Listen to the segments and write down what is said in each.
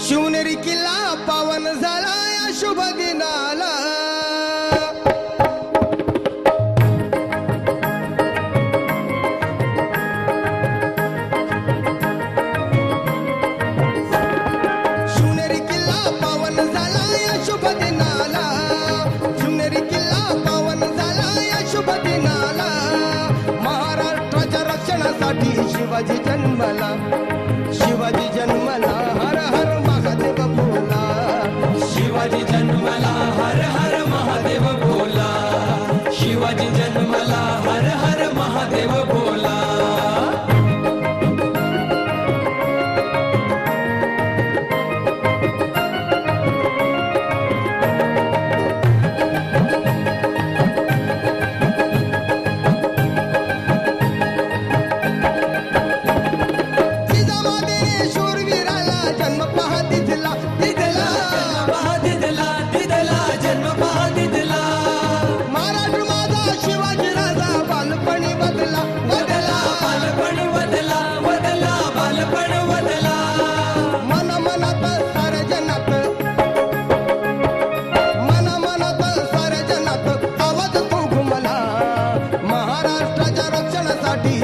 शिवनेरी किल्ला पावन झाला या शुभ दिनाला। शिवनेरी किल्ला पावन झाला या शुभ दिनाला। शिवनेरी किल्ला पावन झाला या शुभ दिनाला। महाराष्ट्राच्या रक्षणासाठी शिवाजी जन्मला। शिवाजी जन्मला हर हर महादेव बोला। शिवाजी जन्मला हर हर महादेव बोला। शिवाजी जन्मला हर हर महादेव बोला।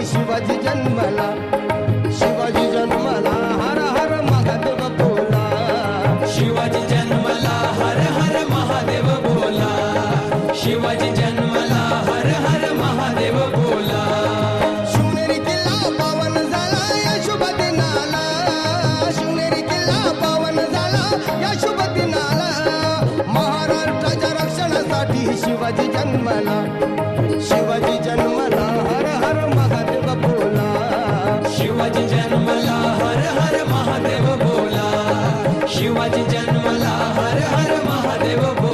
शिवाजी जन्मला। शिवाजी जन्मला हर हर महादेव बोला। शिवाजी जन्मला हर हर महादेव बोला। शिवाजी जन्मला हर हर महादेव बोला। शिवनेरी किल्ला पावन झाला या शुभ दिनाला। शिवनेरी किल्ला पावन झाला या शुभ दिनाला। महाराष्ट्राच्या रक्षणासाठी शिवाजी जन्मला। शिवाजी जन्मला हर हर महादेव बोला। शिवाजी जन्मला हर हर महादेव बोला। शिवाजी जन्मला हर हर महादेव बोला।